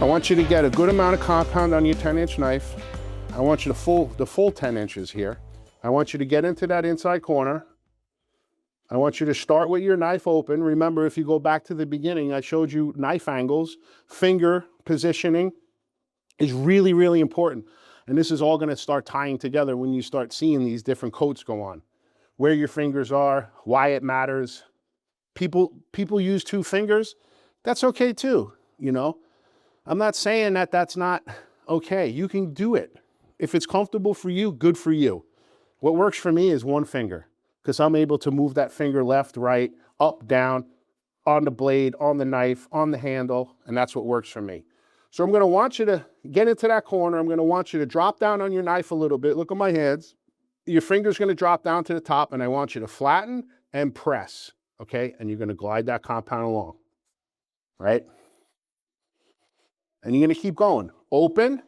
I want you to get a good amount of compound on your 10-inch knife. I want you to the full 10 inches here. I want you to get into that inside corner. I want you to start with your knife open. Remember, if you go back to the beginning, I showed you knife angles, finger positioning is really, really important. And this is all gonna start tying together when you start seeing these different coats go on. Where your fingers are, why it matters. People use 2 fingers. That's okay too, you know? I'm not saying that that's not okay. You can do it. If it's comfortable for you, good for you. What works for me is 1 finger, because I'm able to move that finger left, right, up, down, on the blade, on the knife, on the handle, and that's what works for me. So I'm gonna want you to get into that corner. I'm gonna want you to drop down on your knife a little bit. Look at my hands. Your finger's gonna drop down to the top, and I want you to flatten and press, okay? And you're gonna glide that compound along, right? And you're gonna keep going. Open,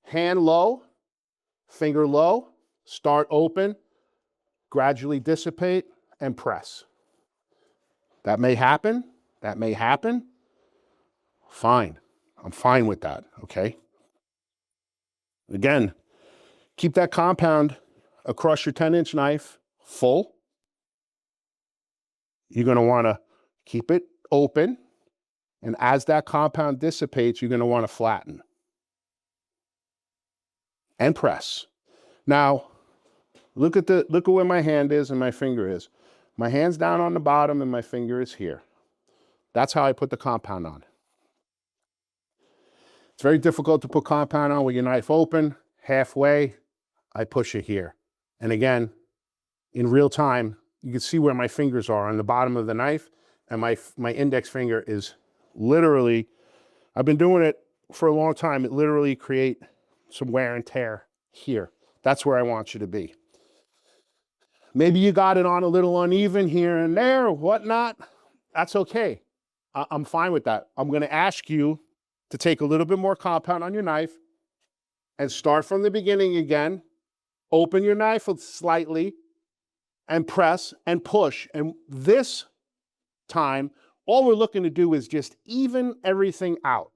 hand low, finger low, start open, gradually dissipate, and press. That may happen, that may happen. Fine, I'm fine with that, okay? Again, keep that compound across your 10-inch knife full. You're gonna wanna keep it open, and as that compound dissipates, you're gonna wanna flatten and press. Now, look at where my hand is and my finger is. My hand's down on the bottom and my finger is here. That's how I put the compound on. It's very difficult to put compound on with your knife open. Halfway, I push it here. And again, in real time, you can see where my fingers are on the bottom of the knife, and my index finger is literally, I've been doing it for a long time, it literally create some wear and tear here. That's where I want you to be. Maybe you got it on a little uneven here and there or whatnot. That's okay. I'm fine with that. I'm gonna ask you to take a little bit more compound on your knife and start from the beginning again. Open your knife slightly and press and push. And this time, all we're looking to do is just even everything out.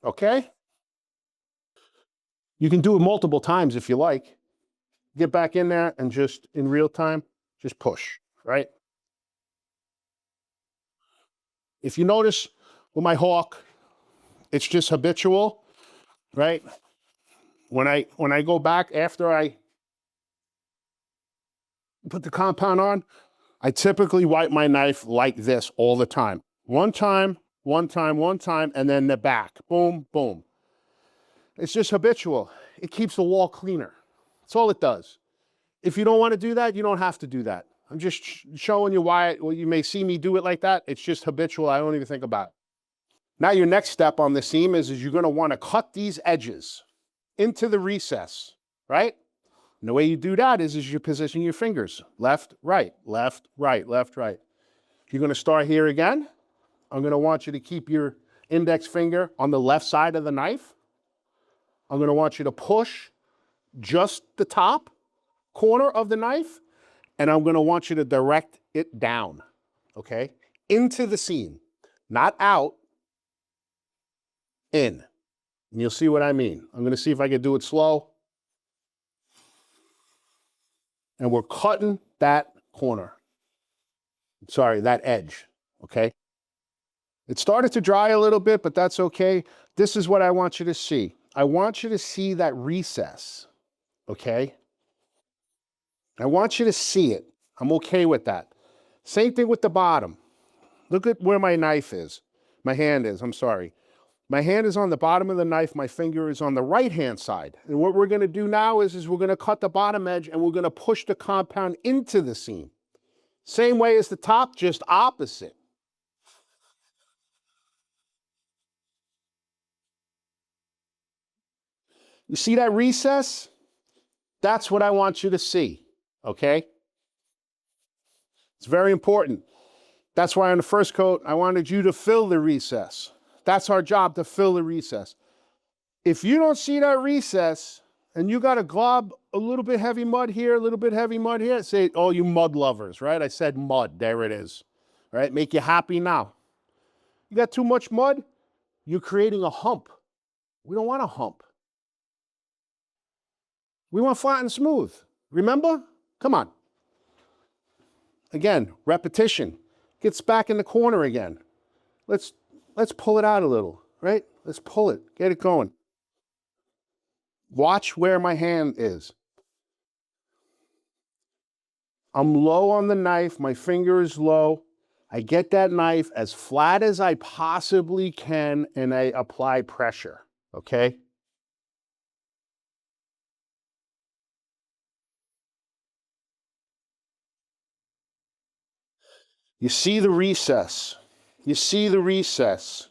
Okay? You can do it multiple times if you like. Get back in there and just in real time, just push, right? If you notice with my hawk, it's just habitual, right? When I go back after I put the compound on, I typically wipe my knife like this all the time. One time, and then the back, boom, boom. It's just habitual. It keeps the wall cleaner. That's all it does. If you don't want to do that, you don't have to do that. I'm just showing you why, well, you may see me do it like that. It's just habitual. I don't even think about it. Now your next step on the seam is you're going to want to cut these edges into the recess, right? And the way you do that is you position your fingers. Left, right, left, right, left, right. You're going to start here again. I'm going to want you to keep your index finger on the left side of the knife. I'm going to want you to push just the top corner of the knife, and I'm going to want you to direct it down, okay? Into the seam, not out, in. And you'll see what I mean. I'm going to see if I can do it slow. And we're cutting that corner. Sorry, that edge, okay? It started to dry a little bit, but that's okay. This is what I want you to see. I want you to see that recess, okay? I want you to see it. I'm okay with that. Same thing with the bottom. Look at where my knife is. My hand is, I'm sorry. My hand is on the bottom of the knife. My finger is on the right-hand side. And what we're gonna do now is we're gonna cut the bottom edge and we're gonna push the compound into the seam. Same way as the top, just opposite. You see that recess? That's what I want you to see, okay? It's very important. That's why on the first coat, I wanted you to fill the recess. That's our job, to fill the recess. If you don't see that recess and you got a glob, a little bit heavy mud here, a little bit heavy mud here, say, oh, you mud lovers, right? I said mud, there it is. right? Make you happy now. You got too much mud, you're creating a hump. We don't want a hump. We want flat and smooth. Remember? Come on. Again, repetition. Gets back in the corner again. Let's pull it out a little, right? Let's pull it, get it going. Watch where my hand is. I'm low on the knife, my finger is low. I get that knife as flat as I possibly can and I apply pressure, okay? You see the recess. You see the recess.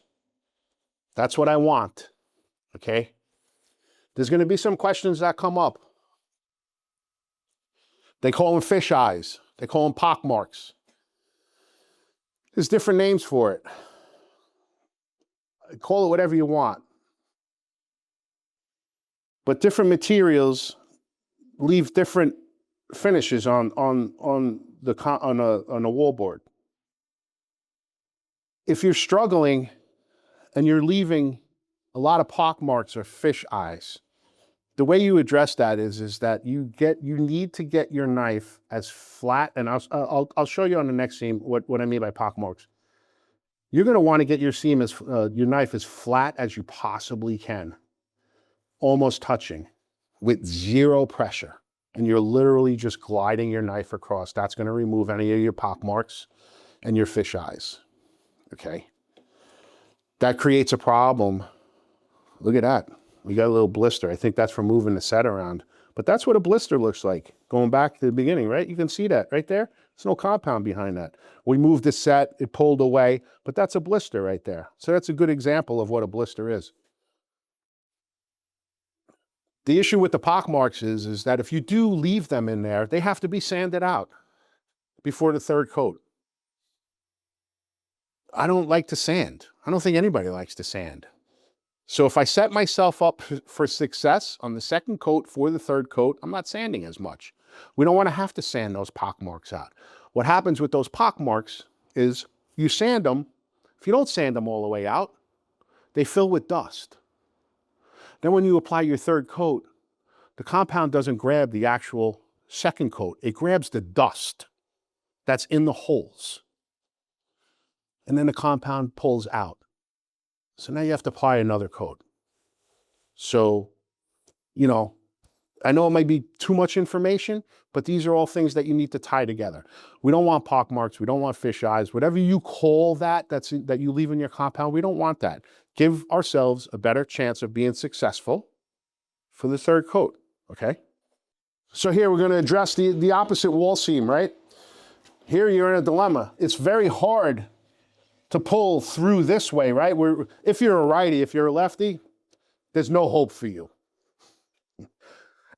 That's what I want, okay? There's gonna be some questions that come up. They call them fish eyes. They call them pock marks. There's different names for it. Call it whatever you want. But different materials leave different finishes on a wallboard. If you're struggling and you're leaving a lot of pock marks or fish eyes, the way you address that is that you need to get your knife as flat, and I'll show you on the next seam what I mean by pock marks. You're going to want to get your seam your knife as flat as you possibly can, almost touching, with zero pressure, and you're literally just gliding your knife across. That's going to remove any of your pock marks and your fish eyes. Okay, that creates a problem. Look at that. We got a little blister. I think that's from moving the set around. But that's what a blister looks like. Going back to the beginning, right? You can see that right there. There's no compound behind that. We moved the set, it pulled away, but that's a blister right there. So that's a good example of what a blister is. The issue with the pock marks is that if you do leave them in there, they have to be sanded out before the third coat. I don't like to sand. I don't think anybody likes to sand. So if I set myself up for success on the second coat for the third coat, I'm not sanding as much. We don't want to have to sand those pock marks out. What happens with those pock marks is you sand them. If you don't sand them all the way out, they fill with dust. Then when you apply your third coat, the compound doesn't grab the actual second coat. It grabs the dust that's in the holes. And then the compound pulls out. So now you have to apply another coat. So, you know, I know it might be too much information, but these are all things that you need to tie together. We don't want pock marks. We don't want fish eyes. Whatever you call that, that you leave in your compound, we don't want that. Give ourselves a better chance of being successful for the third coat, okay? So here we're going to address the opposite wall seam, right? Here you're in a dilemma. It's very hard to pull through this way, right? If you're a righty, if you're a lefty, there's no hope for you.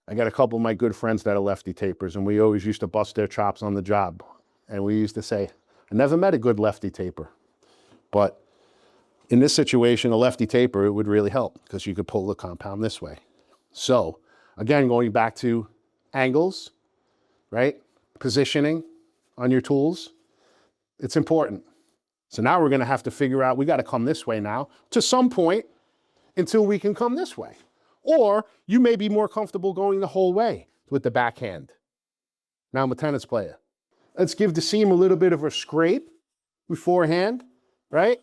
I got a couple of my good friends that are lefty tapers, and we always used to bust their chops on the job. And we used to say, I never met a good lefty taper. But in this situation, a lefty taper, it would really help because you could pull the compound this way. So again, going back to angles, right? Positioning on your tools, it's important. So now we're going to have to figure out, we got to come this way now to some point until we can come this way. Or you may be more comfortable going the whole way with the backhand. Now I'm a tennis player. Let's give the seam a little bit of a scrape beforehand, right?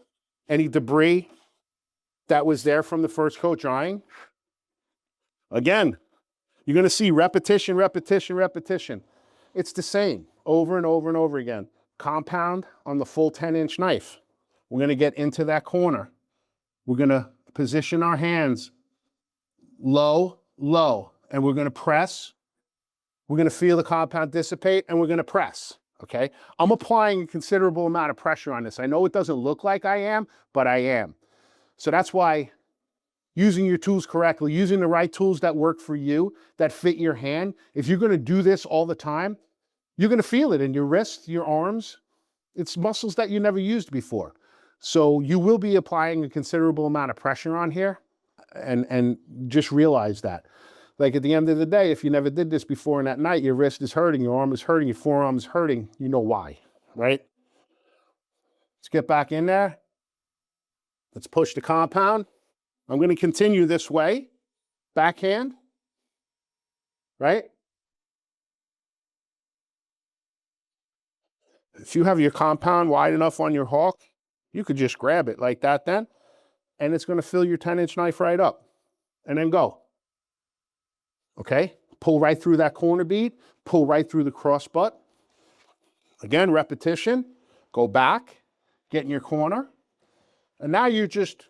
Any debris that was there from the first coat drying. Again, you're going to see repetition, repetition, repetition. It's the same over and over and over again. Compound on the full 10-inch knife. We're going to get into that corner. We're going to position our hands low, low, and we're going to press. We're going to feel the compound dissipate, and we're going to press, okay? I'm applying a considerable amount of pressure on this. I know it doesn't look like I am, but I am. So that's why using your tools correctly, using the right tools that work for you, that fit your hand, if you're going to do this all the time, you're going to feel it in your wrists, your arms. It's muscles that you never used before. So you will be applying a considerable amount of pressure on here, and just realize that. Like at the end of the day, if you never did this before and at night, your wrist is hurting, your arm is hurting, your forearm is hurting, you know why, right? Let's get back in there. Let's push the compound. I'm going to continue this way, backhand, right? If you have your compound wide enough on your hawk, you could just grab it like that then, and it's going to fill your 10-inch knife right up, and then go. Okay? Pull right through that corner bead, pull right through the cross butt. Again, repetition, go back, get in your corner, and now you're just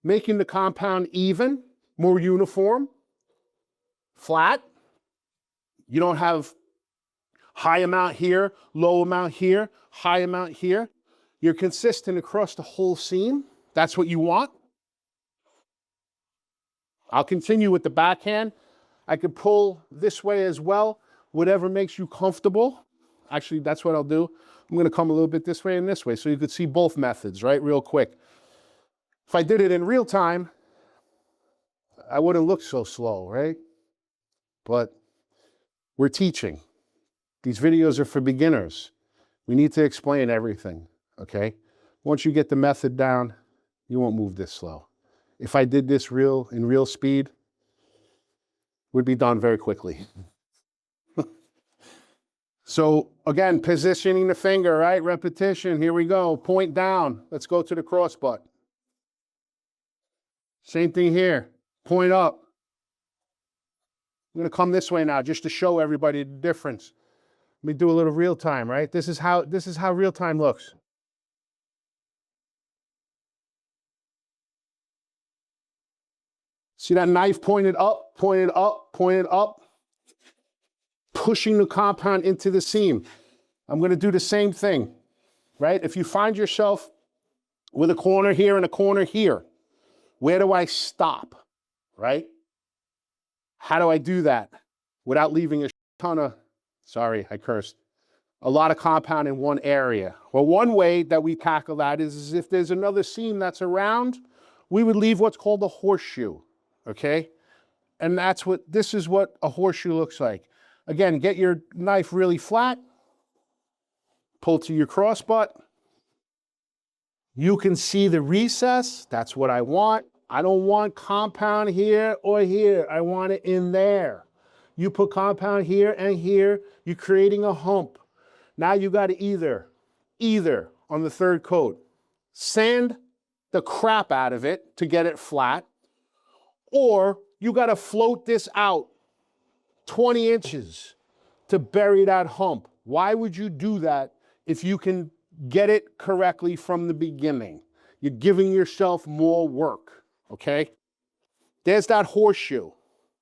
making the compound even, more uniform, flat. You don't have high amount here, low amount here, high amount here. You're consistent across the whole seam. That's what you want. I'll continue with the backhand. I could pull this way as well, whatever makes you comfortable. Actually, that's what I'll do. I'm going to come a little bit this way and this way so you could see both methods, right, real quick. If I did it in real time, I wouldn't look so slow, right? But we're teaching. These videos are for beginners. We need to explain everything, okay? Once you get the method down, you won't move this slow. If I did this in real speed, would be done very quickly. So again, positioning the finger, right? Repetition, here we go. Point down, let's go to the cross butt. Same thing here, point up. I'm gonna come this way now just to show everybody the difference. Let me do a little real time, right? This is how real time looks. See that knife pointed up, pointed up, pointed up, pushing the compound into the seam. I'm going to do the same thing, right? If you find yourself with a corner here and a corner here, where do I stop, right? How do I do that without leaving a ton of, sorry, I cursed, a lot of compound in one area? Well, one way that we tackle that is if there's another seam that's around, we would leave what's called a horseshoe. Okay, and this is what a horseshoe looks like. Again, get your knife really flat, pull to your cross butt. You can see the recess. That's what I want. I don't want compound here or here. I want it in there. You put compound here and here, you're creating a hump. Now you got to either on the third coat, sand the crap out of it to get it flat, or you got to float this out 20 inches to bury that hump. Why would you do that if you can get it correctly from the beginning? You're giving yourself more work, okay? There's that horseshoe,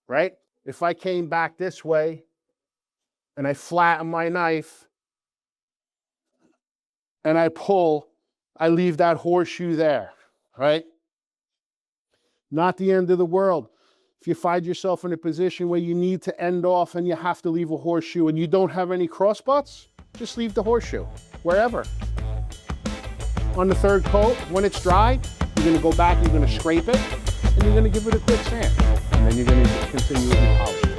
right? If I came back this way and I flatten my knife and I pull, I leave that horseshoe there, right? Not the end of the world. If you find yourself in a position where you need to end off and you have to leave a horseshoe and you don't have any cross butts, just leave the horseshoe, wherever. On the third coat, when it's dry, you're gonna go back, you're gonna scrape it, and you're gonna give it a quick sand. And then you're gonna continue with your polish.